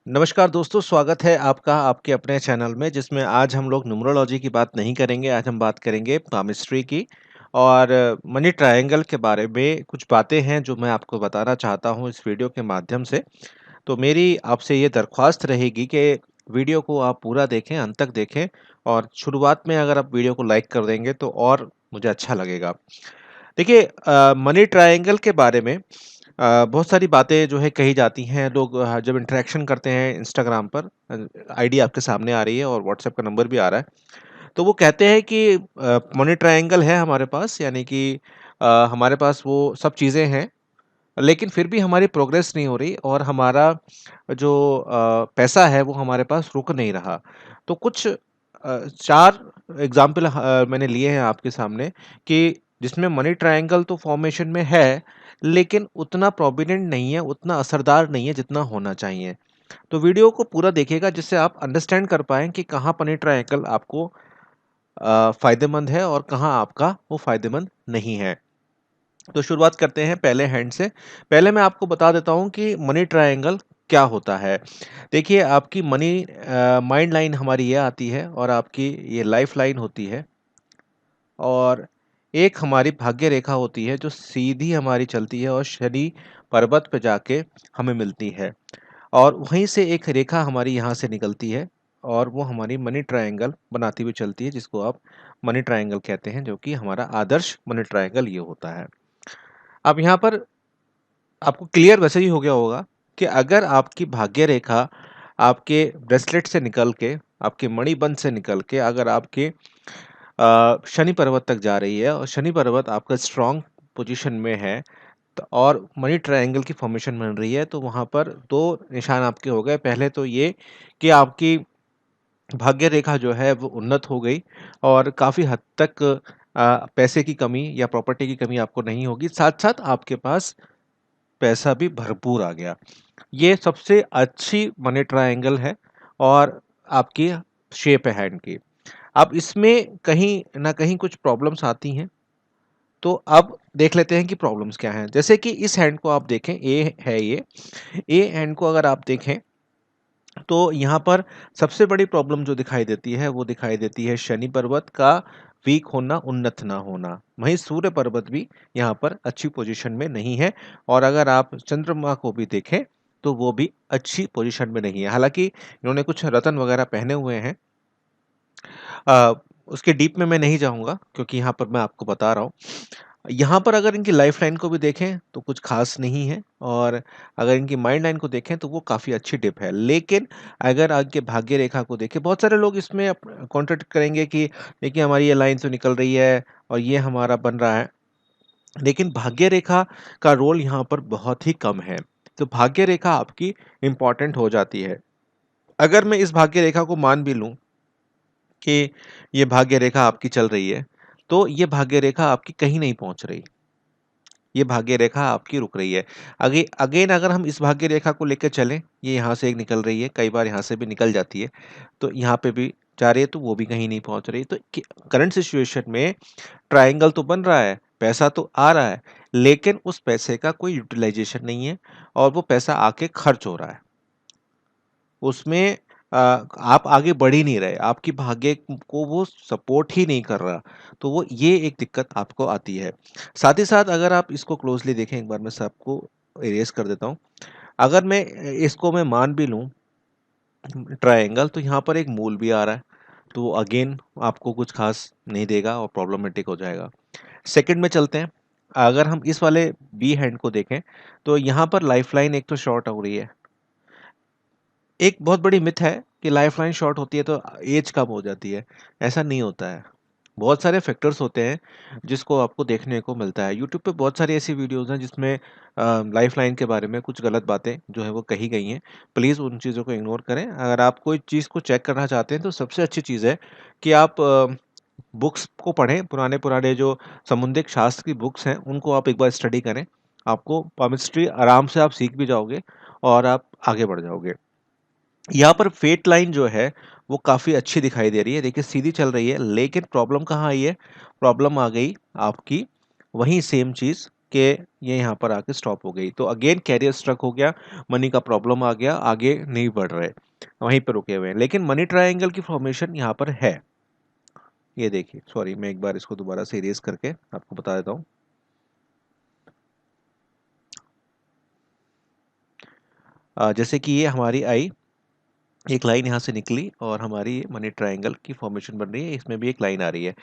नमस्कार दोस्तों, स्वागत है आपका आपके अपने चैनल में जिसमें आज हम लोग न्यूमरोलॉजी की बात नहीं करेंगे। आज हम बात करेंगे पामिस्ट्री की और मनी ट्रायंगल के बारे में कुछ बातें हैं जो मैं आपको बताना चाहता हूँ इस वीडियो के माध्यम से। तो मेरी आपसे ये दरख्वास्त रहेगी कि वीडियो को आप पूरा देखें, अंत तक देखें और शुरुआत में अगर आप वीडियो को लाइक कर देंगे तो और मुझे अच्छा लगेगा। देखिए मनी ट्रायंगल के बारे में बहुत सारी बातें जो है कही जाती हैं। लोग जब इंटरेक्शन करते हैं इंस्टाग्राम पर, आईडी आपके सामने आ रही है और व्हाट्सएप का नंबर भी आ रहा है। तो वो कहते हैं कि मनी ट्रायंगल है हमारे पास, यानी कि हमारे पास वो सब चीज़ें हैं, लेकिन फिर भी हमारी प्रोग्रेस नहीं हो रही और हमारा जो पैसा है वो हमारे पास रुक नहीं रहा। तो कुछ 4 एग्ज़ाम्पल मैंने लिए हैं आपके सामने कि जिसमें मनी ट्रायंगल तो फॉर्मेशन में है, लेकिन उतना प्रोमिनेंट नहीं है, उतना असरदार नहीं है जितना होना चाहिए। तो वीडियो को पूरा देखिएगा जिससे आप अंडरस्टैंड कर पाएँ कि कहाँ मनी ट्रायंगल आपको फ़ायदेमंद है और कहाँ आपका वो फ़ायदेमंद नहीं है। तो शुरुआत करते हैं पहले हैंड से। पहले मैं आपको बता देता हूँ कि मनी ट्रायंगल क्या होता है। देखिए आपकी माइंड लाइन हमारी ये आती है और आपकी ये लाइफ लाइन होती है और एक हमारी भाग्य रेखा होती है जो सीधी हमारी चलती है और शनि पर्वत पे जाके हमें मिलती है और वहीं से एक रेखा हमारी यहाँ से निकलती है और वो हमारी मनी ट्रायंगल बनाती हुई चलती है, जिसको आप मनी ट्रायंगल कहते हैं, जो कि हमारा आदर्श मनी ट्रायंगल ये होता है। अब यहाँ पर आपको क्लियर वैसे ही हो गया होगा कि अगर आपकी भाग्य रेखा आपके ब्रेसलेट से निकल के, आपके मणिबंध से निकल के अगर आपके शनि पर्वत तक जा रही है और शनि पर्वत आपका स्ट्रॉन्ग पोजीशन में है और मनी ट्रायंगल की फॉर्मेशन बन रही है, तो वहाँ पर 2 निशान आपके हो गए। पहले तो ये कि आपकी भाग्य रेखा जो है वो उन्नत हो गई और काफ़ी हद तक पैसे की कमी या प्रॉपर्टी की कमी आपको नहीं होगी। साथ-साथ आपके पास पैसा भी भरपूर आ गया। ये सबसे अच्छी मनी ट्रायंगल है और आपकी शेप है हैंड की। अब इसमें कहीं न कहीं कुछ प्रॉब्लम्स आती हैं, तो अब देख लेते हैं कि प्रॉब्लम्स क्या हैं। जैसे कि इस हैंड को आप देखें, ए है ये। ए हैंड को अगर आप देखें, तो यहाँ पर सबसे बड़ी प्रॉब्लम जो दिखाई देती है, वो दिखाई देती है शनि पर्वत का वीक होना, उन्नत ना होना। वहीं सूर्य पर्वत भी यहाँ पर अच्छी पोज़ीशन में नहीं है और अगर आप चंद्रमा को भी देखें, तो वो भी अच्छी पोज़ीशन में नहीं है। हालाँकि इन्होंने कुछ रत्न वग़ैरह पहने हुए हैं। अ, उसके डीप में मैं नहीं जाऊँगा क्योंकि यहाँ पर मैं आपको बता रहा हूँ। यहाँ पर अगर इनकी लाइफ़लाइन को भी देखें तो कुछ ख़ास नहीं है और अगर इनकी माइंड लाइन को देखें तो वो काफ़ी अच्छी डिप है। लेकिन अगर आगे भाग्य रेखा को देखें, बहुत सारे लोग इसमें कॉन्ट्रडिक्ट करेंगे कि देखिए हमारी ये लाइन तो निकल रही है और ये हमारा बन रहा है। लेकिन भाग्य रेखा का रोल यहाँ पर बहुत ही कम है। तो भाग्य रेखा आपकी इम्पोर्टेंट हो जाती है। अगर मैं इस भाग्य रेखा को मान भी लूँ कि ये भाग्य रेखा आपकी चल रही है, तो ये भाग्य रेखा आपकी कहीं नहीं पहुँच रही। ये भाग्य रेखा आपकी रुक रही है। अगेन अगर हम इस भाग्य रेखा को लेके चलें, ये यहाँ से एक निकल रही है, कई बार यहाँ से भी निकल जाती है, तो यहाँ पे भी जा रही है, तो वो भी कहीं नहीं पहुँच रही। तो करंट सिचुएशन में ट्रायंगल तो बन रहा है, पैसा तो आ रहा है, लेकिन उस पैसे का कोई यूटिलाइज़ेशन नहीं है और वो पैसा आके खर्च हो रहा है। उसमें आप आगे बढ़ ही नहीं रहे, आपकी भाग्य को वो सपोर्ट ही नहीं कर रहा, तो वो ये एक दिक्कत आपको आती है। साथ ही साथ अगर आप इसको क्लोज़ली देखें, एक बार मैं सबको इरेज़ कर देता हूँ। अगर मैं इसको मैं मान भी लूँ ट्रायंगल, तो यहाँ पर एक मूल भी आ रहा है, तो अगेन आपको कुछ ख़ास नहीं देगा और प्रॉब्लमैटिक हो जाएगा। सेकंड में चलते हैं, अगर हम इस वाले बी हैंड को देखें, तो यहाँ पर लाइफ़लाइन एक तो शॉर्ट हो रही है। एक बहुत बड़ी मिथ है कि लाइफलाइन शॉर्ट होती है तो एज कम हो जाती है। ऐसा नहीं होता है। बहुत सारे फैक्टर्स होते हैं जिसको आपको देखने को मिलता है। यूट्यूब पे बहुत सारी ऐसी वीडियोज़ हैं जिसमें लाइफलाइन के बारे में कुछ गलत बातें जो है वो कही गई हैं। प्लीज़ उन चीज़ों को इग्नोर करें। अगर आप कोई चीज़ को चेक करना चाहते हैं तो सबसे अच्छी चीज़ है कि आप बुक्स को पढ़ें। पुराने-पुराने जो समुद्रिक शास्त्र की बुक्स हैं उनको आप एक बार स्टडी करें। आपको केमिस्ट्री आराम से आप सीख भी जाओगे और आप आगे बढ़ जाओगे। यहाँ पर फेट लाइन जो है वो काफ़ी अच्छी दिखाई दे रही है। देखिए सीधी चल रही है, लेकिन प्रॉब्लम कहाँ आई है? प्रॉब्लम आ गई आपकी वही सेम चीज़ कि ये यहाँ पर आके स्टॉप हो गई। तो अगेन कैरियर स्ट्रक हो गया, मनी का प्रॉब्लम आ गया, आगे नहीं बढ़ रहे, वहीं पर रुके हुए हैं। लेकिन मनी ट्रायंगल की फॉर्मेशन यहाँ पर है। ये देखिए, सॉरी मैं एक बार इसको दोबारा से इरेज करके आपको बता देता हूँ। जैसे कि ये हमारी आई, एक लाइन यहाँ से निकली और हमारी मनी ट्रायंगल की फॉर्मेशन बन रही है, इसमें भी एक लाइन आ रही है।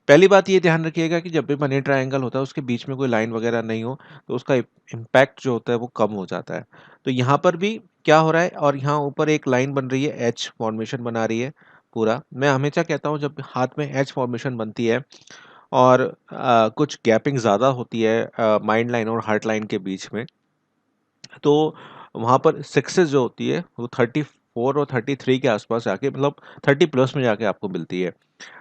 पहली बात ये ध्यान रखिएगा कि जब भी मनी ट्रायंगल होता है उसके बीच में कोई लाइन वगैरह नहीं हो, तो उसका इम्पैक्ट जो होता है वो कम हो जाता है। तो यहाँ पर भी क्या हो रहा है, और यहाँ ऊपर एक लाइन बन रही है, एच फॉर्मेशन बना रही है पूरा। मैं हमेशा कहता हूँ जब हाथ में एच फॉर्मेशन बनती है और कुछ गैपिंग ज़्यादा होती है माइंड लाइन और हार्ट लाइन के बीच में, तो वहाँ पर सक्सेस जो होती है वो 34 और 33 के आसपास जाके, मतलब 30 प्लस में जाके आपको मिलती है।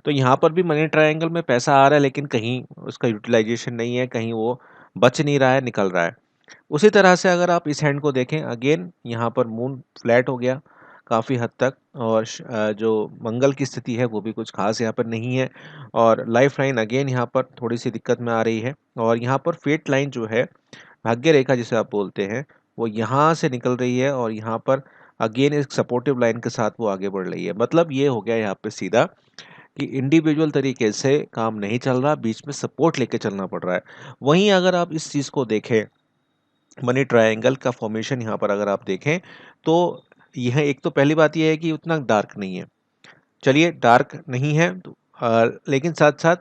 तो यहाँ पर भी मनी ट्रायंगल में पैसा आ रहा है, लेकिन कहीं उसका यूटिलाइजेशन नहीं है, कहीं वो बच नहीं रहा है, निकल रहा है। उसी तरह से अगर आप इस हैंड को देखें, अगेन यहाँ पर मून फ्लैट हो गया काफ़ी हद तक, और जो मंगल की स्थिति है वो भी कुछ खास यहाँ पर नहीं है, और लाइफ लाइन अगेन यहाँ पर थोड़ी सी दिक्कत में आ रही है। और यहाँ पर फेट लाइन जो है, भाग्य रेखा जिसे आप बोलते हैं, वो यहाँ से निकल रही है और यहाँ पर अगेन एक सपोर्टिव लाइन के साथ वो आगे बढ़ रही है। मतलब ये हो गया यहाँ पे सीधा कि इंडिविजुअल तरीके से काम नहीं चल रहा, बीच में सपोर्ट लेके चलना पड़ रहा है। वहीं अगर आप इस चीज़ को देखें, मनी ट्रायंगल का फॉर्मेशन यहाँ पर अगर आप देखें, तो यह एक तो पहली बात यह है कि उतना डार्क नहीं है। चलिए डार्क नहीं है तो लेकिन साथ साथ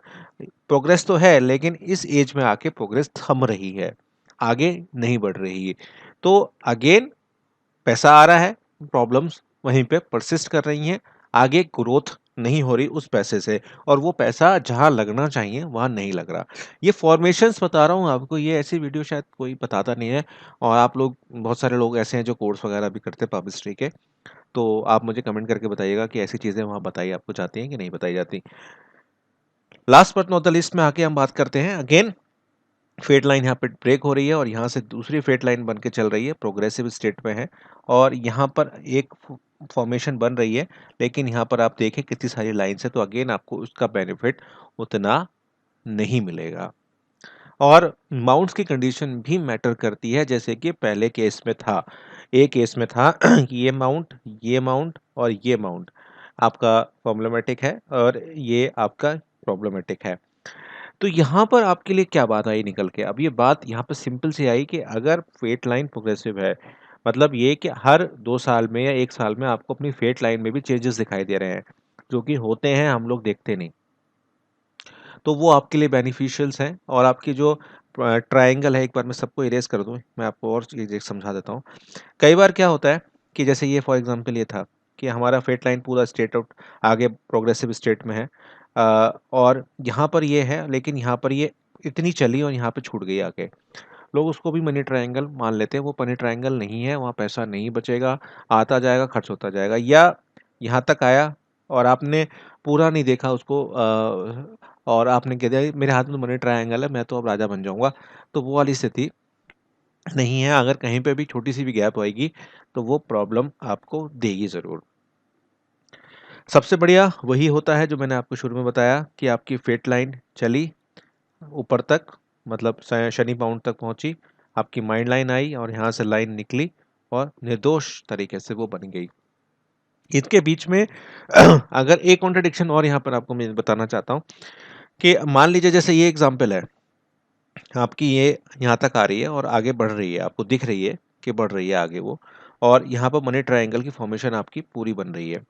प्रोग्रेस तो है, लेकिन इस एज में आके प्रोग्रेस थम रही है, आगे नहीं बढ़ रही है। तो अगेन पैसा आ रहा है, प्रॉब्लम्स वहीं पे परसिस्ट कर रही हैं, आगे ग्रोथ नहीं हो रही उस पैसे से, और वो पैसा जहाँ लगना चाहिए वहाँ नहीं लग रहा। ये फॉर्मेशंस बता रहा हूँ आपको, ये ऐसी वीडियो शायद कोई बताता नहीं है। और आप लोग, बहुत सारे लोग ऐसे हैं जो कोर्स वगैरह भी करते हैं पामिस्ट्री के, तो आप मुझे कमेंट करके बताइएगा कि ऐसी चीज़ें वहाँ बताई आपको जाती हैं कि नहीं बताई जाती। Last but not the list में आके हम बात करते हैं, अगेन फेट लाइन यहाँ पे ब्रेक हो रही है और यहाँ से दूसरी फेट लाइन बन के चल रही है, प्रोग्रेसिव स्टेट में है, और यहाँ पर एक फॉर्मेशन बन रही है। लेकिन यहाँ पर आप देखें कितनी सारी लाइन्स है, तो अगेन आपको उसका बेनिफिट उतना नहीं मिलेगा। और माउंट्स की कंडीशन भी मैटर करती है, जैसे कि पहले केस में था, एक केस में था कि ये माउंट और ये माउंट आपका प्रॉब्लमेटिक है और ये आपका प्रॉब्लमेटिक है। तो यहाँ पर आपके लिए क्या बात आई निकल के? अब ये बात यहाँ पे सिंपल सी आई कि अगर फेट लाइन प्रोग्रेसिव है, मतलब ये कि हर 2 साल में या 1 साल में आपको अपनी फेट लाइन में भी चेंजेस दिखाई दे रहे हैं, जो कि होते हैं, हम लोग देखते नहीं। तो वो आपके लिए बेनिफिशियल्स हैं। और आपकी जो ट्रायंगल है, एक बार मैं सबको इरेज कर दूँ, मैं आपको और चीज़ एक समझा देता हूँ। कई बार क्या होता है कि जैसे ये फॉर एग्जांपल ये था कि हमारा फेट लाइन पूरा स्ट्रेट आउट आगे प्रोग्रेसिव स्टेट में है, और यहाँ पर ये है, लेकिन यहाँ पर ये इतनी चली और यहाँ पे छूट गई आके, लोग उसको भी मनी ट्रायंगल मान लेते हैं। वो मनी ट्रायंगल नहीं है, वहाँ पैसा नहीं बचेगा, आता जाएगा, खर्च होता जाएगा। या यहाँ तक आया और आपने पूरा नहीं देखा उसको, और आपने कह दिया मेरे हाथ में तो मनी ट्रायंगल है, मैं तो अब राजा बन जाऊंगा, तो वो वाली स्थिति नहीं है। अगर कहीं पे भी छोटी सी भी गैप आएगी तो वो प्रॉब्लम आपको देगी ज़रूर। सबसे बढ़िया वही होता है जो मैंने आपको शुरू में बताया कि आपकी फेट लाइन चली ऊपर तक, मतलब शनि बाउंड तक पहुंची, आपकी माइंड लाइन आई और यहाँ से लाइन निकली और निर्दोष तरीके से वो बन गई। इसके बीच में अगर एक कॉन्ट्रडिक्शन और यहाँ पर आपको मैं बताना चाहता हूँ कि मान लीजिए जैसे ये एग्जाम्पल है, आपकी ये यहाँ तक आ रही है और आगे बढ़ रही है, आपको दिख रही है कि बढ़ रही है आगे वो, और यहाँ पर मनी ट्रायंगल की फॉर्मेशन आपकी पूरी बन रही है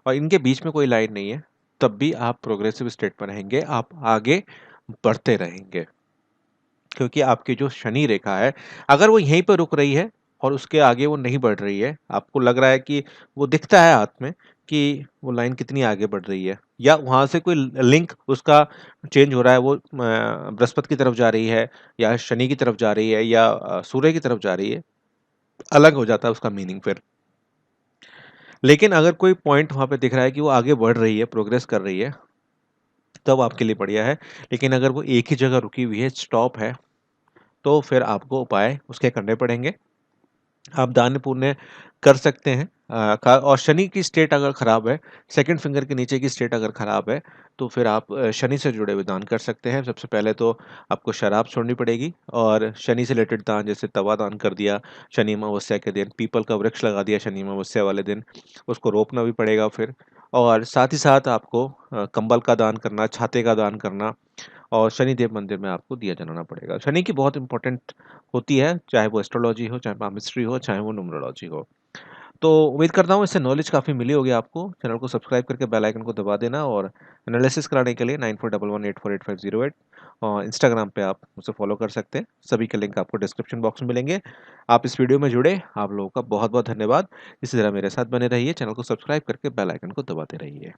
और इनके बीच में कोई लाइन नहीं है, तब भी आप प्रोग्रेसिव स्टेट में रहेंगे, आप आगे बढ़ते रहेंगे। क्योंकि आपकी जो शनि रेखा है, अगर वो यहीं पर रुक रही है और उसके आगे वो नहीं बढ़ रही है, आपको लग रहा है कि वो दिखता है हाथ में कि वो लाइन कितनी आगे बढ़ रही है, या वहाँ से कोई लिंक उसका चेंज हो रहा है, वो बृहस्पति की तरफ जा रही है या शनि की तरफ जा रही है या सूर्य की तरफ जा रही है, अलग हो जाता है उसका मीनिंग फिर। लेकिन अगर कोई पॉइंट वहाँ पे दिख रहा है कि वो आगे बढ़ रही है, प्रोग्रेस कर रही है, तब आपके लिए बढ़िया है। लेकिन अगर वो एक ही जगह रुकी हुई है, स्टॉप है, तो फिर आपको उपाय उसके करने पड़ेंगे। आप दान पुण्य कर सकते हैं, और शनि की स्टेट अगर खराब है, सेकंड फिंगर के नीचे की स्टेट अगर खराब है, तो फिर आप शनि से जुड़े हुए दान कर सकते हैं। सबसे पहले तो आपको शराब छोड़नी पड़ेगी और शनि से रिलेटेड दान जैसे तवा दान कर दिया शनि अमावस्या के दिन, पीपल का वृक्ष लगा दिया शनि अमावस्या वाले दिन, उसको रोपना भी पड़ेगा फिर। और साथ ही साथ आपको कंबल का दान करना, छाते का दान करना और शनिदेव मंदिर में आपको दिया जलाना पड़ेगा। शनि की बहुत इंपॉर्टेंट होती है, चाहे वो एस्ट्रोलॉजी हो, चाहे पामिस्ट्री हो, चाहे वो न्यूमरोलॉजी हो। तो उम्मीद करता हूँ इससे नॉलेज काफ़ी मिली होगी आपको। चैनल को सब्सक्राइब करके बेल आइकन को दबा देना और एनालिसिस कराने के लिए 9411848508 और इंस्टाग्राम पे आप मुझे फॉलो कर सकते हैं। सभी के लिंक आपको डिस्क्रिप्शन बॉक्स में मिलेंगे। आप इस वीडियो में जुड़े, आप लोगों का बहुत बहुत धन्यवाद। इसी तरह मेरे साथ बने रहिए, चैनल को सब्सक्राइब करके बेल आइकन को दबाते रहिए।